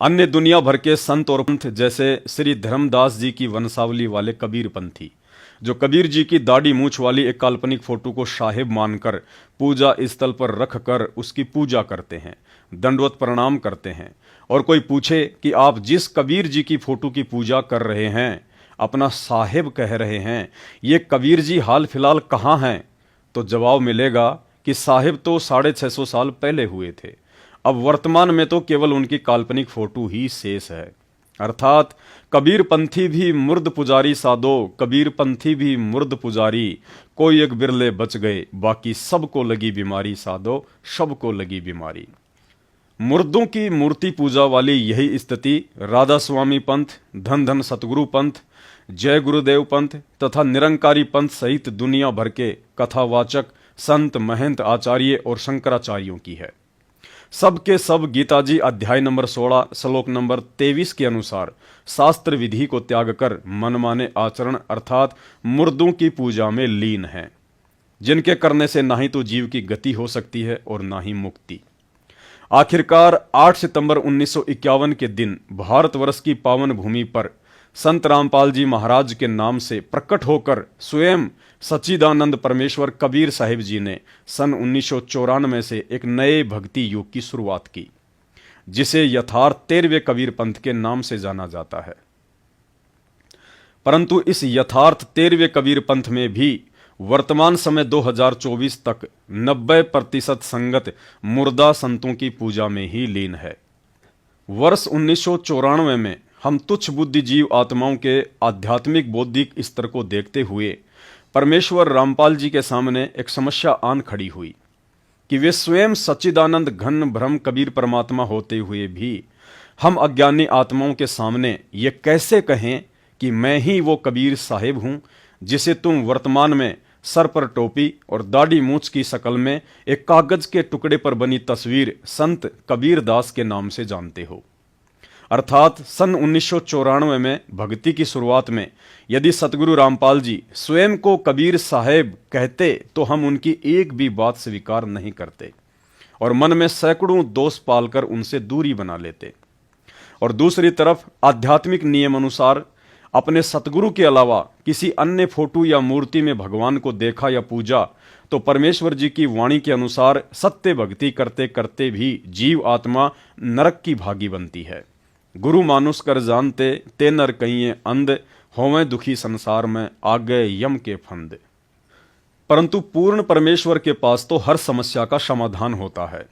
अन्य दुनिया भर के संत और पंथ जैसे श्री धर्मदास जी की वंशावली वाले कबीर पंथी, जो कबीर जी की दाढ़ी मूछ वाली एक काल्पनिक फोटो को साहिब मानकर पूजा स्थल पर रख कर उसकी पूजा करते हैं, दंडवत प्रणाम करते हैं। और कोई पूछे कि आप जिस कबीर जी की फोटो की पूजा कर रहे हैं, अपना साहिब कह रहे हैं, ये कबीर जी हाल फिलहाल कहाँ हैं? तो जवाब मिलेगा कि साहिब तो 650 साल पहले हुए थे। अब वर्तमान में तो केवल उनकी काल्पनिक फोटो ही शेष है। अर्थात कबीर पंथी भी मुर्द पुजारी साधो, कबीर पंथी भी मुर्द पुजारी, कोई एक बिरले बच गए, बाकी सबको लगी बीमारी साधो, सबको लगी बीमारी। मुर्दों की मूर्ति पूजा वाली यही स्थिति राधा स्वामी पंथ, धन धन सतगुरु पंथ, जय गुरुदेव पंथ तथा निरंकारी पंथ सहित दुनिया भर के कथावाचक संत, महंत, आचार्य और शंकराचार्यों की है। सब के सब गीता जी अध्याय नंबर 16 श्लोक नंबर 23 के अनुसार शास्त्र विधि को त्याग कर मनमाने आचरण अर्थात मुर्दों की पूजा में लीन हैं, जिनके करने से ना ही तो जीव की गति हो सकती है और ना ही मुक्ति। आखिरकार 8 सितंबर 1951 के दिन भारतवर्ष की पावन भूमि पर संत रामपाल जी महाराज के नाम से प्रकट होकर स्वयं सच्चिदानंद परमेश्वर कबीर साहिब जी ने सन 1994 से एक नए भक्ति युग की शुरुआत की, जिसे यथार्थ 13वें कबीर पंथ के नाम से जाना जाता है। परंतु इस यथार्थ 13वें कबीर पंथ में भी वर्तमान समय 2024 तक 90% संगत मुर्दा संतों की पूजा में ही लीन है। वर्ष 1994 में हम तुच्छ बुद्धिजीव आत्माओं के आध्यात्मिक बौद्धिक स्तर को देखते हुए परमेश्वर रामपाल जी के सामने एक समस्या आन खड़ी हुई कि वे स्वयं सच्चिदानंद घन ब्रह्म कबीर परमात्मा होते हुए भी हम अज्ञानी आत्माओं के सामने ये कैसे कहें कि मैं ही वो कबीर साहिब हूं जिसे तुम वर्तमान में सर पर टोपी और दाढ़ी मूछ की शक्ल में एक कागज के टुकड़े पर बनी तस्वीर संत कबीर दास के नाम से जानते हो। अर्थात सन 1994 में भक्ति की शुरुआत में यदि सतगुरु रामपाल जी स्वयं को कबीर साहेब कहते तो हम उनकी एक भी बात स्वीकार नहीं करते और मन में सैकड़ों दोष पालकर उनसे दूरी बना लेते। और दूसरी तरफ आध्यात्मिक नियम अनुसार अपने सतगुरु के अलावा किसी अन्य फोटो या मूर्ति में भगवान को देखा या पूजा तो परमेश्वर जी की वाणी के अनुसार सत्य भक्ति करते करते भी जीव आत्मा नरक की भागी बनती है। गुरु मानुष कर जानते ते नर कहिए अंध, होवें दुखी संसार में आ गए यम के फंद। परंतु पूर्ण परमेश्वर के पास तो हर समस्या का समाधान होता है,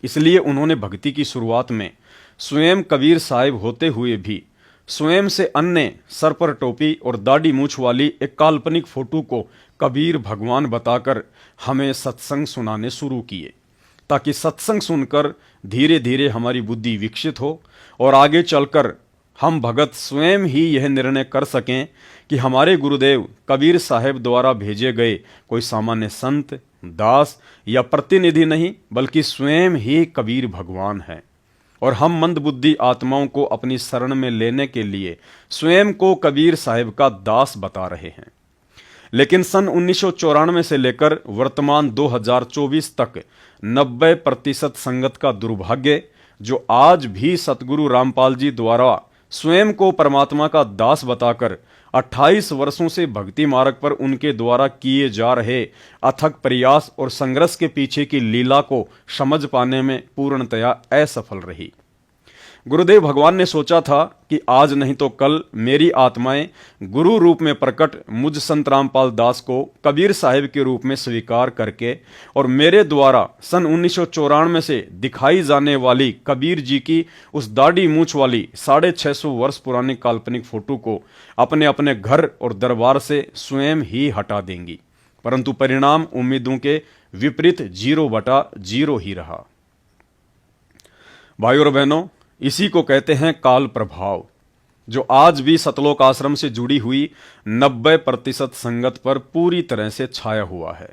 इसलिए उन्होंने भक्ति की शुरुआत में स्वयं कबीर साहिब होते हुए भी स्वयं से अन्य सर पर टोपी और दाढ़ी मूछ वाली एक काल्पनिक फोटो को कबीर भगवान बताकर हमें सत्संग सुनाने शुरू किए, ताकि सत्संग सुनकर धीरे धीरे हमारी बुद्धि विकसित हो और आगे चलकर हम भगत स्वयं ही यह निर्णय कर सकें कि हमारे गुरुदेव कबीर साहिब द्वारा भेजे गए कोई सामान्य संत, दास या प्रतिनिधि नहीं, बल्कि स्वयं ही कबीर भगवान हैं और हम मंदबुद्धि आत्माओं को अपनी शरण में लेने के लिए स्वयं को कबीर साहिब का दास बता रहे हैं। लेकिन सन 1994 से लेकर वर्तमान 2024 तक 90% संगत का दुर्भाग्य, जो आज भी सतगुरु रामपाल जी द्वारा स्वयं को परमात्मा का दास बताकर 28 वर्षों से भक्ति मार्ग पर उनके द्वारा किए जा रहे अथक प्रयास और संघर्ष के पीछे की लीला को समझ पाने में पूर्णतया असफल रही। गुरुदेव भगवान ने सोचा था कि आज नहीं तो कल मेरी आत्माएं गुरु रूप में प्रकट मुझ संत रामपाल दास को कबीर साहिब के रूप में स्वीकार करके और मेरे द्वारा सन 1994 से दिखाई जाने वाली कबीर जी की उस दाढ़ी मूछ वाली 650 वर्ष पुरानी काल्पनिक फोटो को अपने अपने घर और दरबार से स्वयं ही हटा देंगी। परंतु परिणाम उम्मीदों के विपरीत 0/0 ही रहा। भाइयों और बहनों, इसी को कहते हैं काल प्रभाव, जो आज भी सतलोक आश्रम से जुड़ी हुई 90% संगत पर पूरी तरह से छाया हुआ है।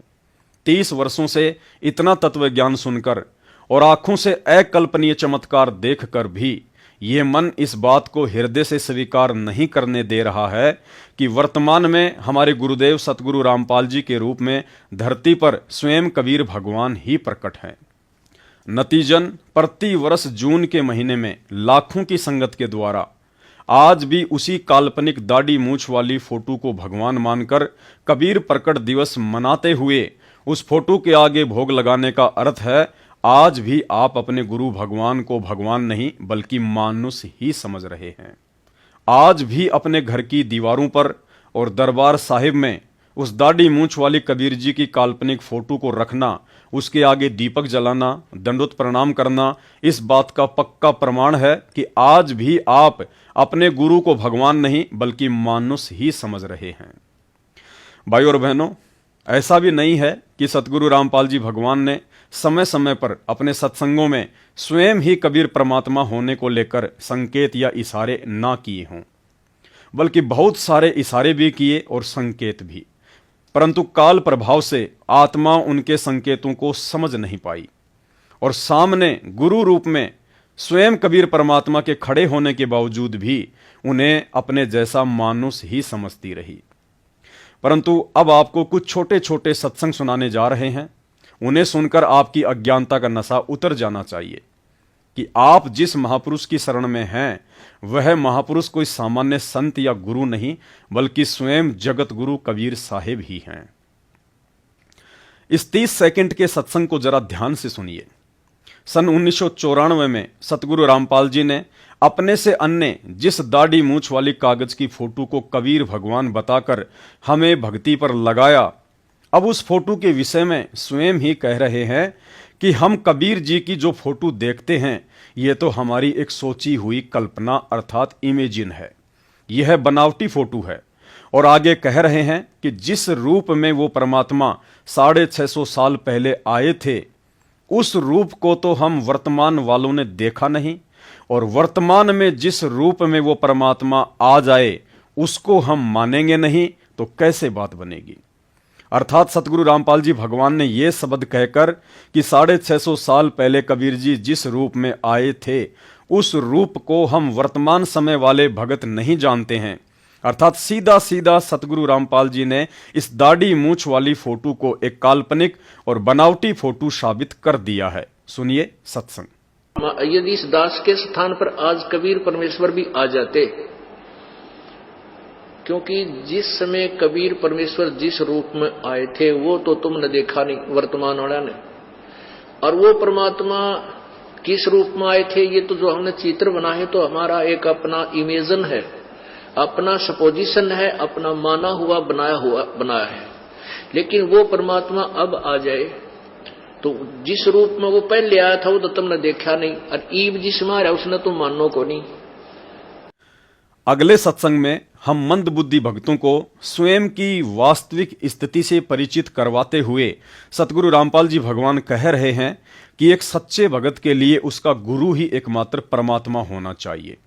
30 वर्षों से इतना तत्व ज्ञान सुनकर और आंखों से अकल्पनीय चमत्कार देखकर भी ये मन इस बात को हृदय से स्वीकार नहीं करने दे रहा है कि वर्तमान में हमारे गुरुदेव सतगुरु रामपाल जी के रूप में धरती पर स्वयं कबीर भगवान ही प्रकट हैं। नतीजन प्रति वर्ष जून के महीने में लाखों की संगत के द्वारा आज भी उसी काल्पनिक दाढ़ी मूछ वाली फोटो को भगवान मानकर कबीर प्रकट दिवस मनाते हुए उस फोटो के आगे भोग लगाने का अर्थ है आज भी आप अपने गुरु भगवान को भगवान नहीं बल्कि मानुष ही समझ रहे हैं। आज भी अपने घर की दीवारों पर और दरबार साहिब में उस दाढ़ी मूछ वाली कबीर जी की काल्पनिक फोटो को रखना, उसके आगे दीपक जलाना, दंडोत प्रणाम करना इस बात का पक्का प्रमाण है कि आज भी आप अपने गुरु को भगवान नहीं बल्कि मानुष ही समझ रहे हैं। भाई और बहनों, ऐसा भी नहीं है कि सतगुरु रामपाल जी भगवान ने समय समय पर अपने सत्संगों में स्वयं ही कबीर परमात्मा होने को लेकर संकेत या इशारे ना किए हों, बल्कि बहुत सारे इशारे भी किए और संकेत भी, परंतु काल प्रभाव से आत्मा उनके संकेतों को समझ नहीं पाई और सामने गुरु रूप में स्वयं कबीर परमात्मा के खड़े होने के बावजूद भी उन्हें अपने जैसा मानुष ही समझती रही। परंतु अब आपको कुछ छोटे छोटे सत्संग सुनाने जा रहे हैं। उन्हें सुनकर आपकी अज्ञानता का नशा उतर जाना चाहिए कि आप जिस महापुरुष की शरण में हैं वह महापुरुष कोई सामान्य संत या गुरु नहीं बल्कि स्वयं जगत गुरु कबीर साहिब ही हैं। इस 30 सेकंड के सत्संग को जरा ध्यान से सुनिए। सन 1994 में सतगुरु रामपाल जी ने अपने से अन्य जिस दाढ़ी मूछ वाली कागज की फोटो को कबीर भगवान बताकर हमें भक्ति पर लगाया, अब उस फोटो के विषय में स्वयं ही कह रहे हैं कि हम कबीर जी की जो फोटो देखते हैं यह तो हमारी एक सोची हुई कल्पना अर्थात इमेजिन है, यह बनावटी फोटो है। और आगे कह रहे हैं कि जिस रूप में वो परमात्मा 650 साल पहले आए थे उस रूप को तो हम वर्तमान वालों ने देखा नहीं, और वर्तमान में जिस रूप में वो परमात्मा आ जाए उसको हम मानेंगे नहीं, तो कैसे बात बनेगी। अर्थात सतगुरु रामपाल जी भगवान ने ये शब्द कहकर कि 650 साल पहले कबीर जी जिस रूप में आए थे उस रूप को हम वर्तमान समय वाले भगत नहीं जानते हैं। अर्थात सीधा सीधा सतगुरु रामपाल जी ने इस दाढ़ी मूछ वाली फोटो को एक काल्पनिक और बनावटी फोटो साबित कर दिया है। सुनिए सत्संग। यदि इस दास के स्थान पर आज कबीर परमेश्वर भी आ जाते, क्योंकि जिस समय कबीर परमेश्वर जिस रूप में आए थे वो तो तुमने देखा नहीं वर्तमान वाला ने, और वो परमात्मा किस रूप में आए थे ये तो जो हमने चित्र बना है तो हमारा एक अपना इमेजन है, अपना सपोजिशन है, अपना माना हुआ बनाया है। लेकिन वो परमात्मा अब आ जाए तो जिस रूप में वो पहले आया था वो तो तुमने देखा नहीं, और ईब जिसमें आ रहा उसने तुम मानो को नहीं। अगले सत्संग में हम मंद बुद्धि भक्तों को स्वयं की वास्तविक स्थिति से परिचित करवाते हुए सतगुरु रामपाल जी भगवान कह रहे हैं कि एक सच्चे भगत के लिए उसका गुरु ही एकमात्र परमात्मा होना चाहिए,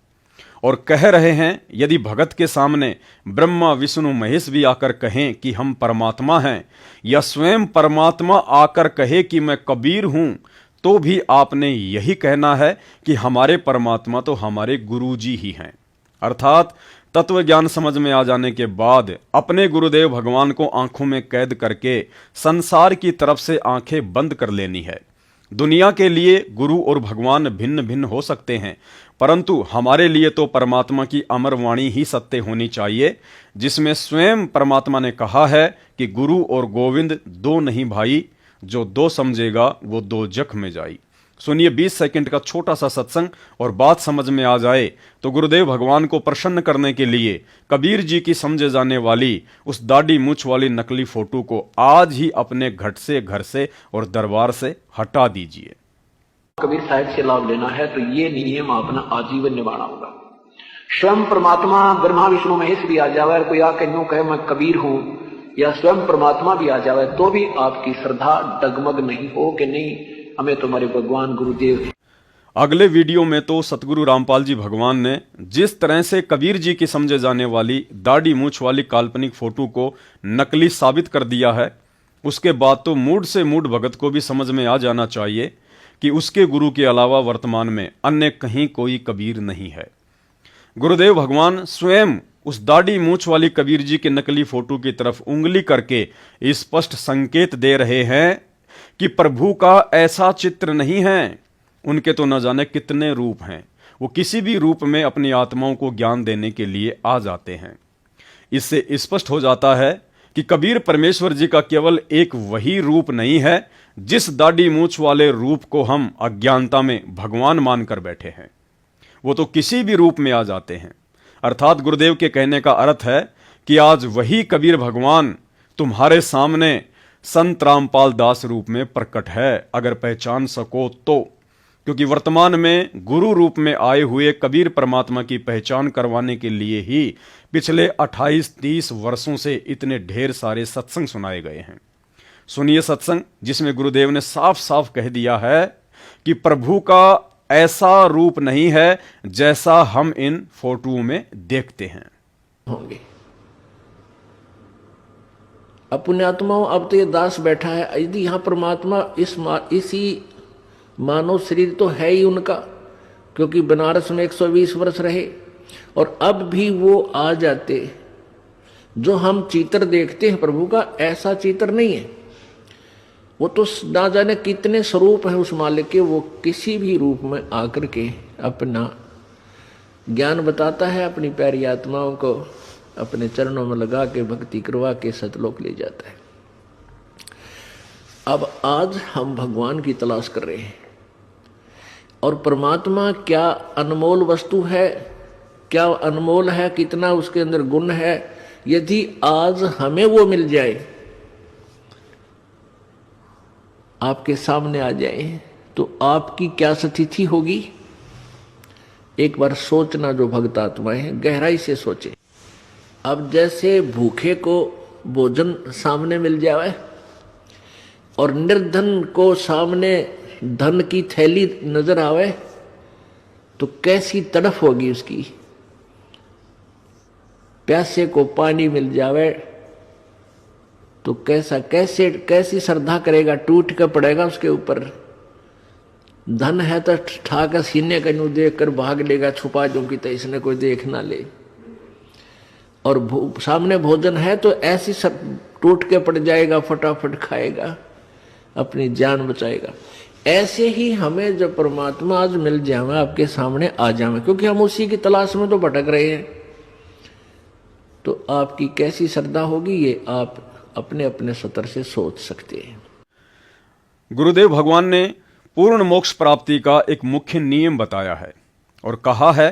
और कह रहे हैं यदि भगत के सामने ब्रह्मा विष्णु महेश भी आकर कहें कि हम परमात्मा हैं, या स्वयं परमात्मा आकर कहे कि मैं कबीर हूं, तो भी आपने यही कहना है कि हमारे परमात्मा तो हमारे गुरुजी ही हैं। अर्थात तत्व ज्ञान समझ में आ जाने के बाद अपने गुरुदेव भगवान को आंखों में कैद करके संसार की तरफ से आंखें बंद कर लेनी है। दुनिया के लिए गुरु और भगवान भिन्न भिन्न हो सकते हैं, परंतु हमारे लिए तो परमात्मा की अमर वाणी ही सत्य होनी चाहिए, जिसमें स्वयं परमात्मा ने कहा है कि गुरु और गोविंद दो नहीं भाई, जो दो समझेगा वो दो जख में जाई। सुनिए 20 सेकंड का छोटा सा सत्संग, और बात समझ में आ जाए तो गुरुदेव भगवान को प्रसन्न करने के लिए कबीर जी की समझे जाने वाली उस दाढ़ी मूछ वाली नकली फोटो को आज ही अपने घर से और दरबार से हटा दीजिए। कबीर साहिब से लाभ लेना है तो ये नियम अपना आजीवन निभाना होगा। स्वयं परमात्मा ब्रह्मा विष्णु महेश भी आ जावे, कोई आके यूं कहे मैं कबीर हूं, या स्वयं परमात्मा भी आ जावे, तो भी आपकी श्रद्धा डगमग नहीं हो कि नहीं हमें तुम्हारे भगवान गुरुदेव। अगले वीडियो में तो सतगुरु रामपाल जी भगवान ने जिस तरह से कबीर जी की समझे जाने वाली दाढ़ी मूछ वाली काल्पनिक फोटो को नकली साबित कर दिया है, उसके बाद तो मूड से मूड भगत को भी समझ में आ जाना चाहिए कि उसके गुरु के अलावा वर्तमान में अन्य कहीं कोई कबीर नहीं है। गुरुदेव भगवान स्वयं उस दाढ़ी मूछ वाली कबीर जी के नकली फोटो की तरफ उंगली करके स्पष्ट संकेत दे रहे हैं कि प्रभु का ऐसा चित्र नहीं है। उनके तो न जाने कितने रूप हैं, वो किसी भी रूप में अपनी आत्माओं को ज्ञान देने के लिए आ जाते हैं। इससे स्पष्ट हो जाता है कि कबीर परमेश्वर जी का केवल एक वही रूप नहीं है जिस दाढ़ी मूछ वाले रूप को हम अज्ञानता में भगवान मानकर बैठे हैं। वो तो किसी भी रूप में आ जाते हैं। अर्थात गुरुदेव के कहने का अर्थ है कि आज वही कबीर भगवान तुम्हारे सामने संत रामपाल दास रूप में प्रकट है, अगर पहचान सको तो। क्योंकि वर्तमान में गुरु रूप में आए हुए कबीर परमात्मा की पहचान करवाने के लिए ही पिछले 28-30 वर्षों से इतने ढेर सारे सत्संग सुनाए गए हैं। सुनिए सत्संग जिसमें गुरुदेव ने साफ साफ कह दिया है कि प्रभु का ऐसा रूप नहीं है जैसा हम इन फोटो में देखते हैं। होंगे अपने आत्माओं, अब तो ये दास बैठा है, यदि यहाँ परमात्मा इसी मानव शरीर तो है ही उनका, क्योंकि बनारस में 120 वर्ष रहे, और अब भी वो आ जाते। जो हम चित्र देखते हैं प्रभु का, ऐसा चित्र नहीं है। वो तो ना जाने कितने स्वरूप है उस मालिक के, वो किसी भी रूप में आकर के अपना ज्ञान बताता है, अपनी प्यारी आत्माओं को अपने चरणों में लगा के भक्ति करवा के सतलोक ले जाता है। अब आज हम भगवान की तलाश कर रहे हैं, और परमात्मा क्या अनमोल वस्तु है, क्या अनमोल है, कितना उसके अंदर गुण है। यदि आज हमें वो मिल जाए, आपके सामने आ जाए, तो आपकी क्या स्थिति होगी। एक बार सोचना, जो भक्त आत्माएं हैं गहराई से सोचे। अब जैसे भूखे को भोजन सामने मिल जाए और निर्धन को सामने धन की थैली नजर आवे, तो कैसी तड़फ होगी उसकी। प्यासे को पानी मिल जावे तो कैसी श्रद्धा करेगा, टूट कर पड़ेगा उसके ऊपर। धन है तो ठाकर सीने का यूं देख कर भाग लेगा, छुपा जो कि तो इसने कोई देख ना ले। और सामने भोजन है तो ऐसी सब टूट के पड़ जाएगा, फटाफट खाएगा, अपनी जान बचाएगा। ऐसे ही हमें जब परमात्मा आज मिल जाए, आपके सामने आ जाए, क्योंकि हम उसी की तलाश में तो भटक रहे हैं, तो आपकी कैसी श्रद्धा होगी, ये आप अपने अपने स्तर से सोच सकते हैं। गुरुदेव भगवान ने पूर्ण मोक्ष प्राप्ति का एक मुख्य नियम बताया है और कहा है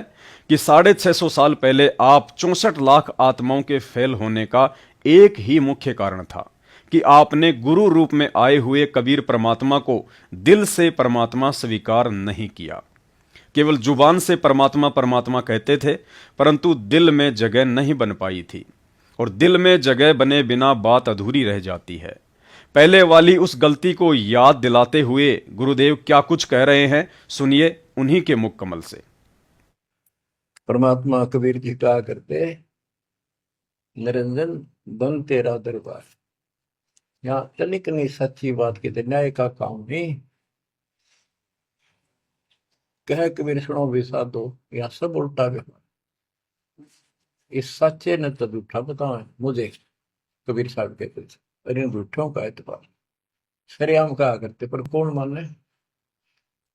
कि 650 साल पहले आप 64 लाख आत्माओं के फेल होने का एक ही मुख्य कारण था कि आपने गुरु रूप में आए हुए कबीर परमात्मा को दिल से परमात्मा स्वीकार नहीं किया। केवल जुबान से परमात्मा परमात्मा कहते थे, परंतु दिल में जगह नहीं बन पाई थी, और दिल में जगह बने बिना बात अधूरी रह जाती है। पहले वाली उस गलती को याद दिलाते हुए गुरुदेव क्या कुछ कह रहे हैं, सुनिए उन्हीं के मुख कमल से। परमात्मा कबीर जी कहा करते, निरंजन बन तेरा दरबार। यहाँ तनिक नहीं सच्ची बात कहते, न्याय का काम नहीं। कह कबीर सुनो भी साधो, यहाँ सब उल्टा व्यवहार। इस सच्चे ने तो झूठा बताओ मुझे, कबीर साहब कहते थे, अरे झूठों का एतबार। सरेआम कहा करते, पर कौन माने,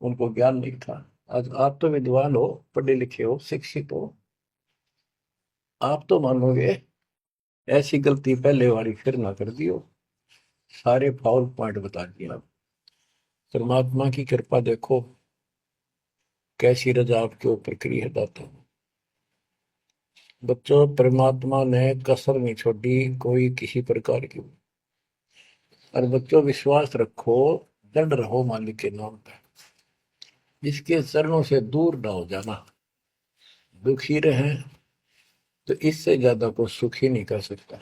उनको ज्ञान नहीं था। आज आप तो विद्वान हो, पढ़े लिखे हो, शिक्षित हो, आप तो मानोगे ऐसी गलती पहले वाली फिर ना कर दियो। सारे फाउल पॉइंट बता दिए। आप परमात्मा की कृपा देखो कैसी रजा आपके ऊपर करी है दाता। बच्चों, परमात्मा ने कसर नहीं छोड़ी कोई किसी प्रकार की। और बच्चों विश्वास रखो, दृढ़ रहो मालिक के नाम पर। इसके चरणों से दूर ना हो जाना। दुखी रहे तो इससे ज्यादा कोई सुखी नहीं कर सकता।